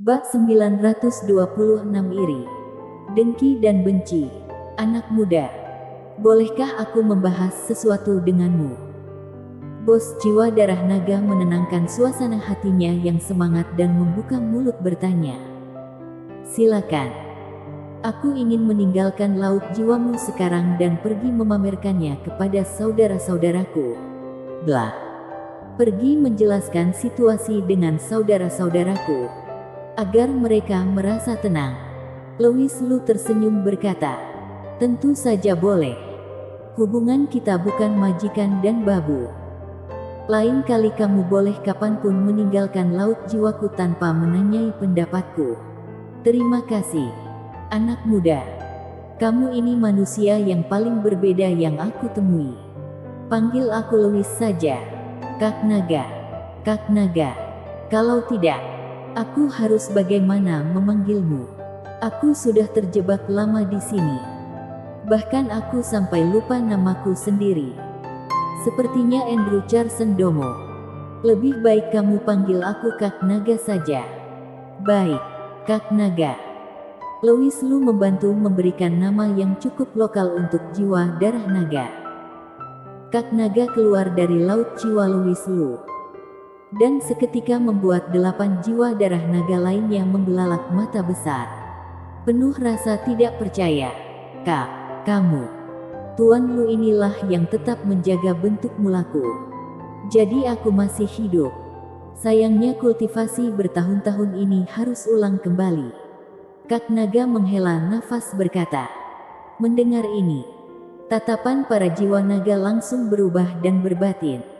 Bab 926 Iri, Dengki dan Benci. Anak muda, bolehkah aku membahas sesuatu denganmu? Bos jiwa darah naga menenangkan suasana hatinya yang semangat dan membuka mulut bertanya. Silakan. Aku ingin meninggalkan laut jiwamu sekarang dan pergi memamerkannya kepada saudara-saudaraku. Blah. Pergi menjelaskan situasi dengan saudara-saudaraku agar mereka merasa tenang. Louis Lu tersenyum berkata, tentu saja boleh. Hubungan kita bukan majikan dan babu. Lain kali kamu boleh kapanpun meninggalkan laut jiwaku tanpa menanyai pendapatku. Terima kasih, anak muda. Kamu ini manusia yang paling berbeda yang aku temui. Panggil aku Louis saja. Kak Naga. Kak Naga. Kalau tidak, aku harus bagaimana memanggilmu? Aku sudah terjebak lama di sini. Bahkan aku sampai lupa namaku sendiri. Sepertinya Andrew Carson Domo. Lebih baik kamu panggil aku Kak Naga saja. Baik, Kak Naga. Louis Lu membantu memberikan nama yang cukup lokal untuk jiwa darah naga. Kak Naga keluar dari laut jiwa Louis Lu dan seketika membuat 8 jiwa darah naga lainnya membelalak mata besar, penuh rasa tidak percaya. Kak, kamu, Tuan Lu inilah yang tetap menjaga bentuk mulaku. Jadi aku masih hidup. Sayangnya kultivasi bertahun-tahun ini harus ulang kembali. Kak Naga menghela nafas berkata. Mendengar ini, tatapan para jiwa naga langsung berubah dan berbatin.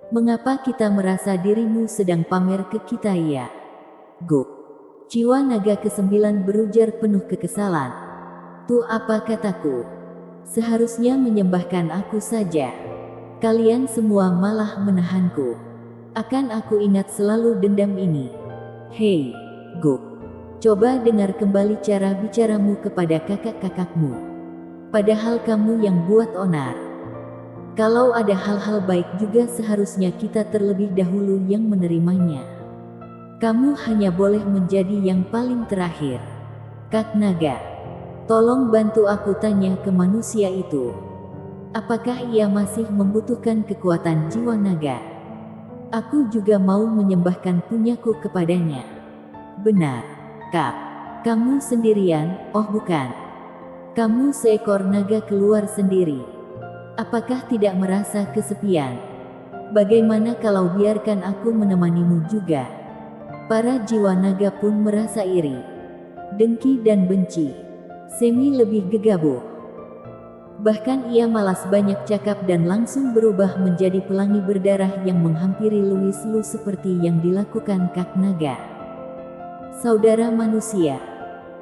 Mengapa kita merasa dirimu sedang pamer ke kita ya? Guk. Jiwa naga ke-9 berujar penuh kekesalan. Tuh apa kataku? Seharusnya menyembahkan aku saja. Kalian semua malah menahanku. Akan aku ingat selalu dendam ini. Hei, Guk. Coba dengar kembali cara bicaramu kepada kakak-kakakmu. Padahal kamu yang buat onar. Kalau ada hal-hal baik juga seharusnya kita terlebih dahulu yang menerimanya. Kamu hanya boleh menjadi yang paling terakhir. Kak Naga, tolong bantu aku tanya ke manusia itu. Apakah ia masih membutuhkan kekuatan jiwa naga? Aku juga mau menyembahkan punyaku kepadanya. Benar, Kak. Kamu sendirian, oh bukan. Kamu seekor naga keluar sendiri. Apakah tidak merasa kesepian? Bagaimana kalau biarkan aku menemanimu juga? Para jiwa naga pun merasa iri, dengki dan benci. Semi lebih gegabah. Bahkan ia malas banyak cakap dan langsung berubah menjadi pelangi berdarah yang menghampiri Louis Lu seperti yang dilakukan Kak Naga. Saudara manusia,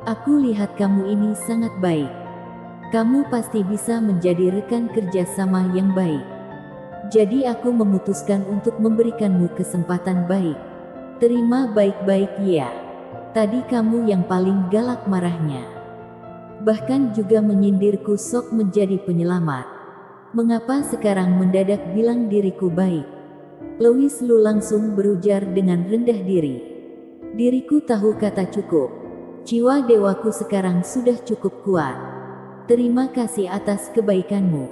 aku lihat kamu ini sangat baik. Kamu pasti bisa menjadi rekan kerja sama yang baik. Jadi aku memutuskan untuk memberikanmu kesempatan baik. Terima baik-baik ya. Tadi kamu yang paling galak marahnya. Bahkan juga menyindirku sok menjadi penyelamat. Mengapa sekarang mendadak bilang diriku baik? Louis Lu langsung berujar dengan rendah diri. Diriku tahu kata cukup. Jiwa dewaku sekarang sudah cukup kuat. Terima kasih atas kebaikanmu.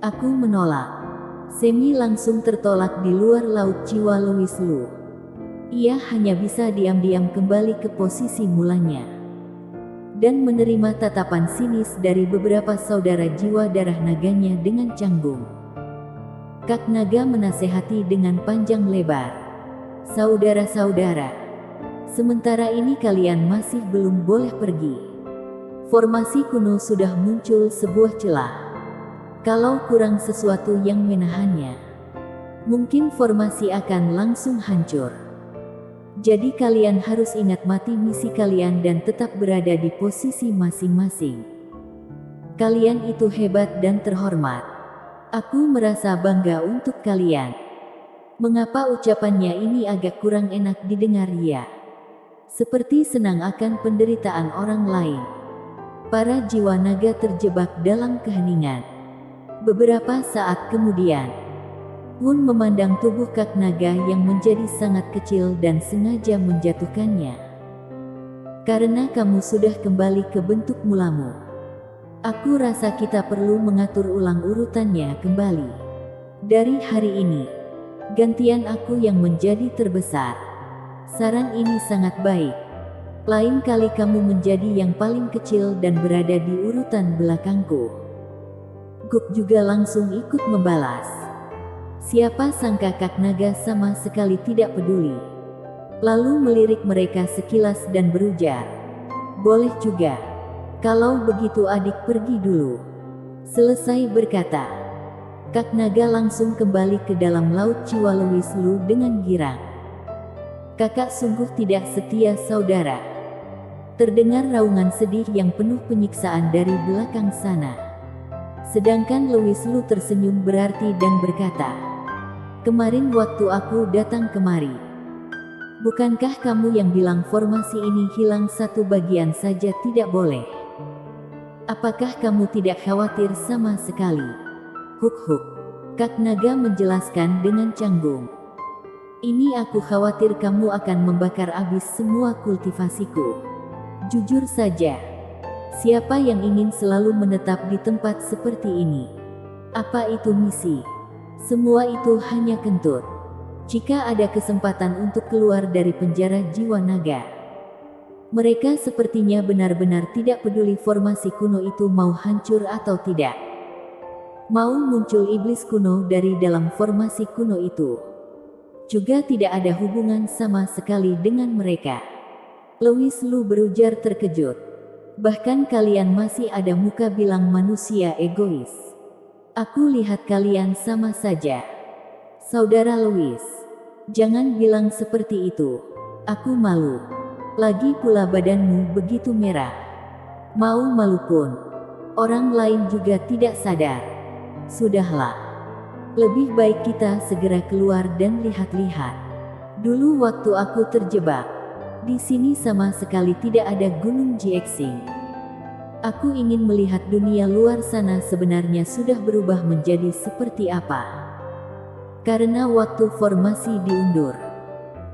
Aku menolak. Semi langsung tertolak di luar laut jiwa Louis Lu. Ia hanya bisa diam-diam kembali ke posisi mulanya dan menerima tatapan sinis dari beberapa saudara jiwa darah naganya dengan canggung. Kak Naga menasehati dengan panjang lebar. Saudara-saudara, sementara ini kalian masih belum boleh pergi. Formasi kuno sudah muncul sebuah celah. Kalau kurang sesuatu yang menahannya, mungkin formasi akan langsung hancur. Jadi kalian harus ingat mati misi kalian dan tetap berada di posisi masing-masing. Kalian itu hebat dan terhormat. Aku merasa bangga untuk kalian. Mengapa ucapannya ini agak kurang enak didengar ya? Seperti senang akan penderitaan orang lain. Para jiwa naga terjebak dalam keheningan. Beberapa saat kemudian, Hun memandang tubuh Kak Naga yang menjadi sangat kecil dan sengaja menjatuhkannya. karena kamu sudah kembali ke bentuk mulamu. Aku rasa kita perlu mengatur ulang urutannya kembali. Dari hari ini, gantian aku yang menjadi terbesar. Saran ini sangat baik. Lain kali kamu menjadi yang paling kecil dan berada di urutan belakangku. Guk juga langsung ikut membalas. Siapa sangka Kak Naga sama sekali tidak peduli. Lalu melirik mereka sekilas dan berujar, "Boleh juga. Kalau begitu adik pergi dulu." Selesai berkata, Kak Naga langsung kembali ke dalam laut jiwa Louis Lu dengan girang. "Kakak sungguh tidak setia saudara." Terdengar raungan sedih yang penuh penyiksaan dari belakang sana. Sedangkan Louis Lu tersenyum berarti dan berkata, "Kemarin waktu aku datang kemari, bukankah kamu yang bilang formasi ini hilang satu bagian saja tidak boleh? Apakah kamu tidak khawatir sama sekali?" "Huk-huk," Kak Naga menjelaskan dengan canggung. "Ini aku khawatir kamu akan membakar habis semua kultivasiku. Jujur saja, siapa yang ingin selalu menetap di tempat seperti ini? Apa itu misi? Semua itu hanya kentut. Jika ada kesempatan untuk keluar dari penjara jiwa naga, mereka sepertinya benar-benar tidak peduli formasi kuno itu mau hancur atau tidak. Mau muncul iblis kuno dari dalam formasi kuno itu, juga tidak ada hubungan sama sekali dengan mereka." Louis Lu berujar terkejut. "Bahkan kalian masih ada muka bilang manusia egois. Aku lihat kalian sama saja." "Saudara Louis, jangan bilang seperti itu. Aku malu. Lagi pula badanmu begitu merah. Mau malu pun, orang lain juga tidak sadar. Sudahlah. Lebih baik kita segera keluar dan lihat-lihat. Dulu waktu aku terjebak, di sini sama sekali tidak ada gunung Jiexing. Aku ingin melihat dunia luar sana sebenarnya sudah berubah menjadi seperti apa. Karena waktu formasi diundur,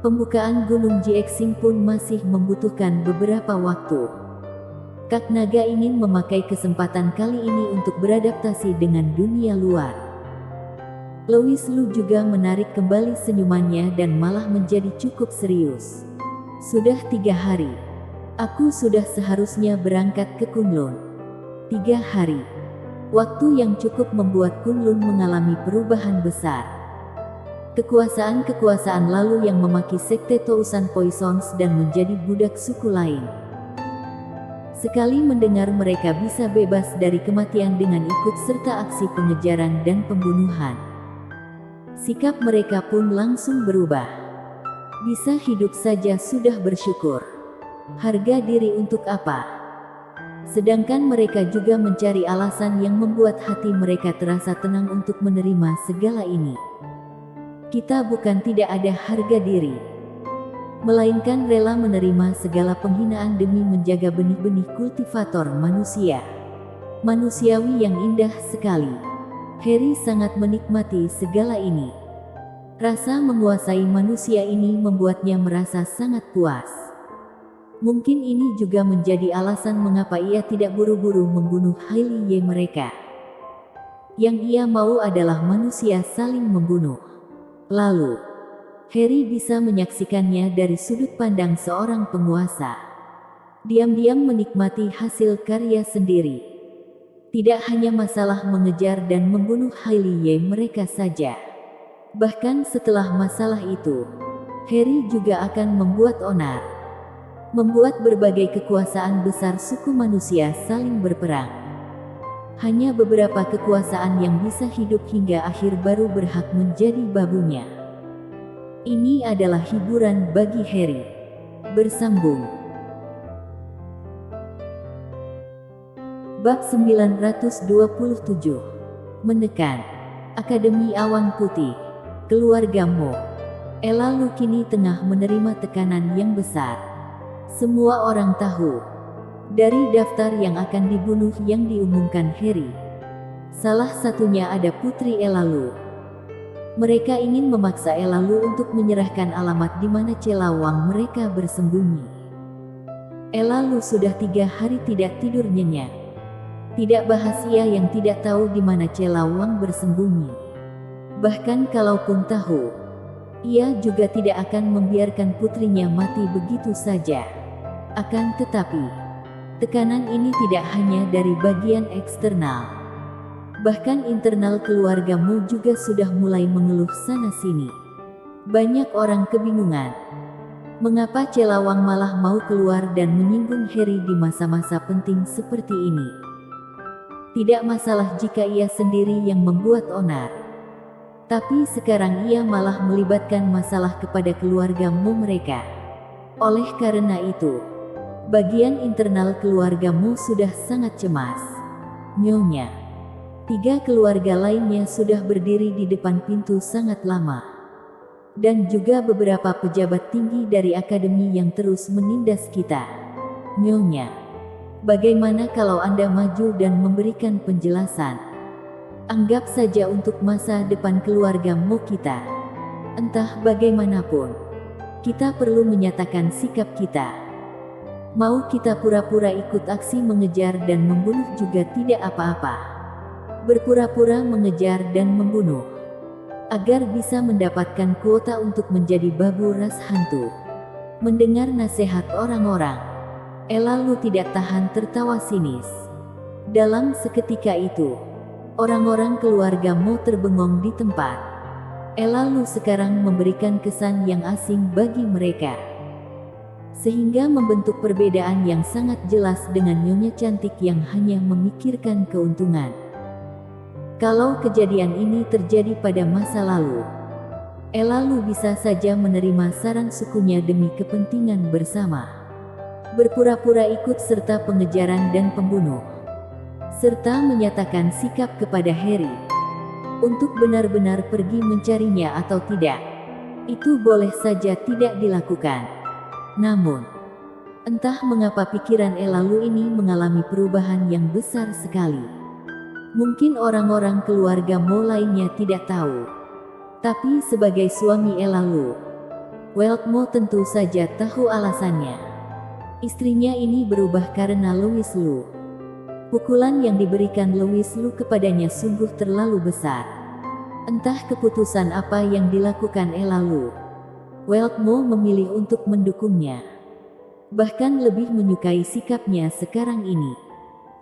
pembukaan gunung Jiexing pun masih membutuhkan beberapa waktu. Kak Naga ingin memakai kesempatan kali ini untuk beradaptasi dengan dunia luar." Louis Lu juga menarik kembali senyumannya dan malah menjadi cukup serius. "Sudah 3 hari. Aku sudah seharusnya berangkat ke Kunlun. 3 hari. Waktu yang cukup membuat Kunlun mengalami perubahan besar. Kekuasaan-kekuasaan lalu yang memaki sekte Tousan Poisons dan menjadi budak suku lain. Sekali mendengar mereka bisa bebas dari kematian dengan ikut serta aksi pengejaran dan pembunuhan, sikap mereka pun langsung berubah. Bisa hidup saja sudah bersyukur. Harga diri untuk apa?" Sedangkan mereka juga mencari alasan yang membuat hati mereka terasa tenang untuk menerima segala ini. Kita bukan tidak ada harga diri, melainkan rela menerima segala penghinaan demi menjaga benih-benih kultivator manusia. Manusiawi yang indah sekali. Harry sangat menikmati segala ini. Rasa menguasai manusia ini membuatnya merasa sangat puas. Mungkin ini juga menjadi alasan mengapa ia tidak buru-buru membunuh Hailey Ye mereka. Yang ia mau adalah manusia saling membunuh. Lalu, Harry bisa menyaksikannya dari sudut pandang seorang penguasa. Diam-diam menikmati hasil karya sendiri. Tidak hanya masalah mengejar dan membunuh Hailey Ye mereka saja. Bahkan setelah masalah itu, Harry juga akan membuat onar. Membuat berbagai kekuasaan besar suku manusia saling berperang. Hanya beberapa kekuasaan yang bisa hidup hingga akhir baru berhak menjadi babunya. Ini adalah hiburan bagi Harry. Bersambung. Bab 927. Menekan. Akademi Awan Putih. Keluarga Mo. Ella Lu kini tengah menerima tekanan yang besar. Semua orang tahu dari daftar yang akan dibunuh yang diumumkan Harry. Salah satunya ada Putri Ella Lu. Mereka ingin memaksa Ella Lu untuk menyerahkan alamat di mana celawang mereka bersembunyi. Ella Lu sudah 3 hari tidak tidur nyenyak. Tidak bahas ia yang tidak tahu di mana Celawang bersembunyi. Bahkan kalaupun tahu, ia juga tidak akan membiarkan putrinya mati begitu saja. Akan tetapi, tekanan ini tidak hanya dari bagian eksternal. Bahkan internal keluargamu juga sudah mulai mengeluh sana-sini. Banyak orang kebingungan. Mengapa Celawang malah mau keluar dan menyinggung Harry di masa-masa penting seperti ini? Tidak masalah jika ia sendiri yang membuat onar. Tapi sekarang ia malah melibatkan masalah kepada keluargamu mereka. Oleh karena itu, bagian internal keluargamu sudah sangat cemas. Nyonya. 3 keluarga lainnya sudah berdiri di depan pintu sangat lama. Dan juga beberapa pejabat tinggi dari akademi yang terus menindas kita. Nyonya, bagaimana kalau Anda maju dan memberikan penjelasan? Anggap saja untuk masa depan keluargamu kita. Entah bagaimanapun, kita perlu menyatakan sikap kita. Mau kita pura-pura ikut aksi mengejar dan membunuh juga tidak apa-apa. Berpura-pura mengejar dan membunuh agar bisa mendapatkan kuota untuk menjadi babu ras hantu. Mendengar nasihat orang-orang, Ella Lu tidak tahan tertawa sinis. Dalam seketika itu, orang-orang keluargamu terbengong di tempat. Ella Lu sekarang memberikan kesan yang asing bagi mereka, sehingga membentuk perbedaan yang sangat jelas dengan nyonya cantik yang hanya memikirkan keuntungan. Kalau kejadian ini terjadi pada masa lalu, Ella Lu bisa saja menerima saran sukunya demi kepentingan bersama. Berpura-pura ikut serta pengejaran dan pembunuh, serta menyatakan sikap kepada Harry untuk benar-benar pergi mencarinya atau tidak. Itu boleh saja tidak dilakukan. Namun, entah mengapa pikiran Ella Lu ini mengalami perubahan yang besar sekali. Mungkin orang-orang keluargamu lainnya tidak tahu. Tapi sebagai suami Ella Lu, Weltmo tentu saja tahu alasannya. Istrinya ini berubah karena Louis Lu. Pukulan yang diberikan Louis Lu kepadanya sungguh terlalu besar. Entah keputusan apa yang dilakukan Ella Lu, Weltmo memilih untuk mendukungnya. Bahkan lebih menyukai sikapnya sekarang ini.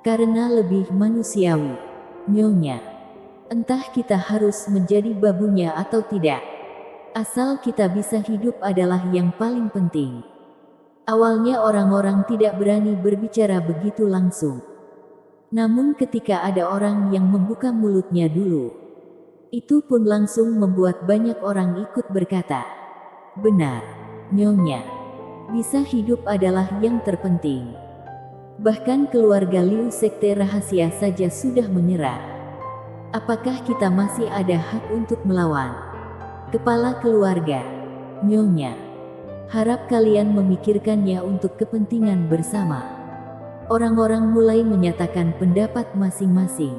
Karena lebih manusiawi. Nyonya, entah kita harus menjadi babunya atau tidak. Asal kita bisa hidup adalah yang paling penting. Awalnya orang-orang tidak berani berbicara begitu langsung. Namun ketika ada orang yang membuka mulutnya dulu, itu pun langsung membuat banyak orang ikut berkata, "Benar, Nyonya. Bisa hidup adalah yang terpenting." Bahkan keluarga Liu sekte rahasia saja sudah menyerah. Apakah kita masih ada hak untuk melawan? Kepala keluarga, Nyonya, harap kalian memikirkannya untuk kepentingan bersama. Orang-orang mulai menyatakan pendapat masing-masing.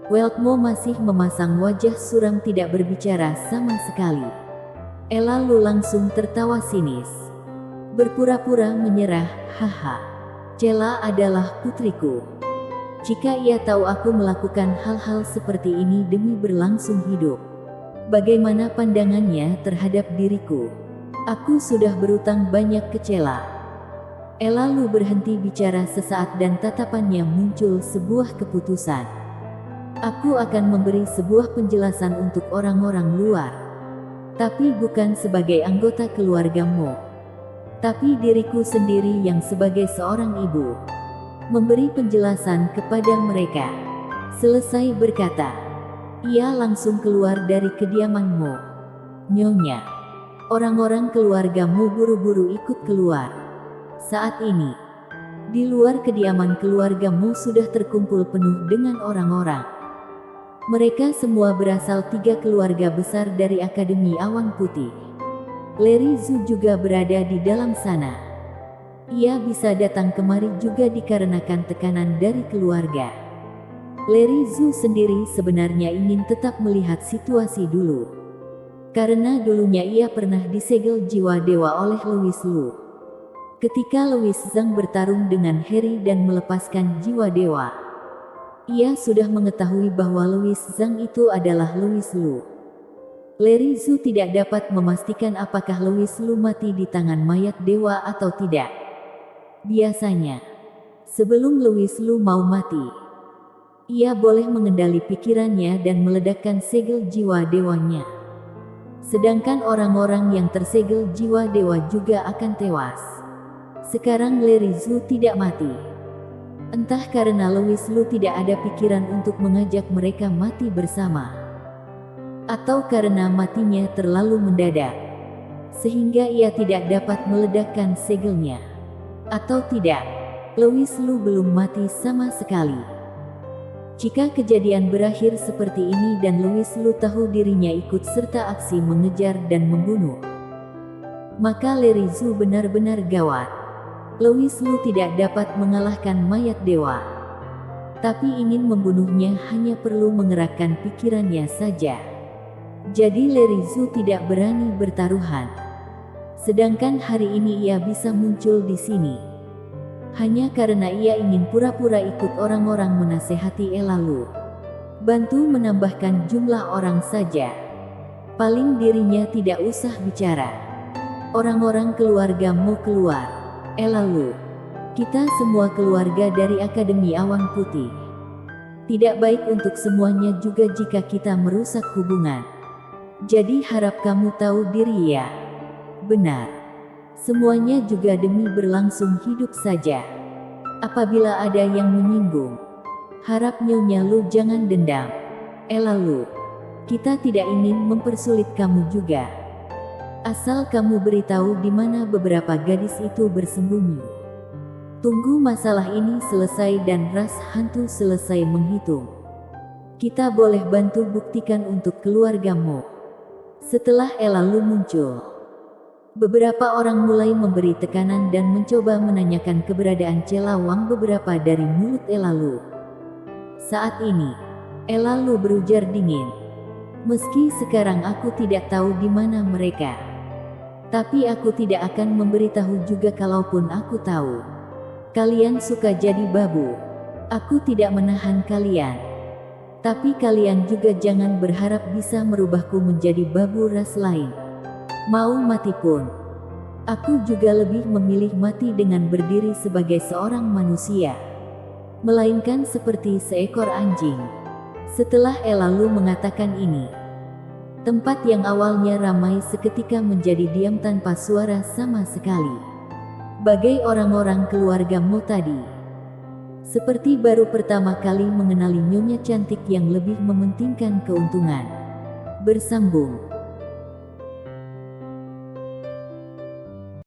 Weltmo masih memasang wajah suram tidak berbicara sama sekali. Ella Lu langsung tertawa sinis. Berpura-pura menyerah, haha. Cela adalah putriku. Jika ia tahu aku melakukan hal-hal seperti ini demi berlangsung hidup, bagaimana pandangannya terhadap diriku? Aku sudah berutang banyak ke Cela. Ella Lu berhenti bicara sesaat dan tatapannya muncul sebuah keputusan. Aku akan memberi sebuah penjelasan untuk orang-orang luar. Tapi bukan sebagai anggota keluargamu. Tapi diriku sendiri yang sebagai seorang ibu memberi penjelasan kepada mereka. Selesai berkata, ia langsung keluar dari kediamanmu. Nyonya, orang-orang keluargamu buru-buru ikut keluar. Saat ini, di luar kediaman keluargamu sudah terkumpul penuh dengan orang-orang. Mereka semua berasal 3 keluarga besar dari Akademi Awan Putih. Larry Zhu juga berada di dalam sana. Ia bisa datang kemari juga dikarenakan tekanan dari keluarga. Larry Zhu sendiri sebenarnya ingin tetap melihat situasi dulu. Karena dulunya ia pernah disegel jiwa dewa oleh Louis Lu. Ketika Louis Zhang bertarung dengan Harry dan melepaskan jiwa dewa, ia sudah mengetahui bahwa Louis Zhang itu adalah Louis Lu. Larry Zhu tidak dapat memastikan apakah Louis Lu mati di tangan mayat dewa atau tidak. Biasanya, sebelum Louis Lu mau mati, ia boleh mengendali pikirannya dan meledakkan segel jiwa dewanya. Sedangkan orang-orang yang tersegel jiwa dewa juga akan tewas. Sekarang Larry Zhu tidak mati. Entah karena Louis Lu tidak ada pikiran untuk mengajak mereka mati bersama, atau karena matinya terlalu mendadak, sehingga ia tidak dapat meledakkan segelnya. Atau tidak, Louis Lu belum mati sama sekali. Jika kejadian berakhir seperti ini dan Louis Lu tahu dirinya ikut serta aksi mengejar dan membunuh, maka Larry Zhu benar-benar gawat. Louis Lu tidak dapat mengalahkan mayat dewa, tapi ingin membunuhnya hanya perlu mengerahkan pikirannya saja. Jadi Larry Zhu tidak berani bertaruhan. Sedangkan hari ini ia bisa muncul di sini hanya karena ia ingin pura-pura ikut orang-orang menasehati Elalu. Bantu menambahkan jumlah orang saja. Paling dirinya tidak usah bicara. Orang-orang keluarga mau keluar. Elalu, kita semua keluarga dari Akademi Awan Putih. Tidak baik untuk semuanya juga jika kita merusak hubungan. Jadi harap kamu tahu diri ya. Benar. Semuanya juga demi berlangsung hidup saja. Apabila ada yang menyinggung, harap Nyonya Lu jangan dendam. Elalu, kita tidak ingin mempersulit kamu juga. Asal kamu beritahu di mana beberapa gadis itu bersembunyi. Tunggu masalah ini selesai dan ras hantu selesai menghitung. Kita boleh bantu buktikan untuk keluargamu. Setelah Elalu muncul, beberapa orang mulai memberi tekanan dan mencoba menanyakan keberadaan Celawang beberapa dari mulut Elalu. Saat ini, Elalu berujar dingin. Meski sekarang aku tidak tahu di mana mereka, tapi aku tidak akan memberitahu juga kalaupun aku tahu. Kalian suka jadi babu. Aku tidak menahan kalian. Tapi kalian juga jangan berharap bisa merubahku menjadi babu ras lain. Mau mati pun, aku juga lebih memilih mati dengan berdiri sebagai seorang manusia, melainkan seperti seekor anjing. Setelah Elalu mengatakan ini, tempat yang awalnya ramai seketika menjadi diam tanpa suara sama sekali. Bagai orang-orang keluarga Mo tadi, seperti baru pertama kali mengenali nyonya cantik yang lebih mementingkan keuntungan. Bersambung.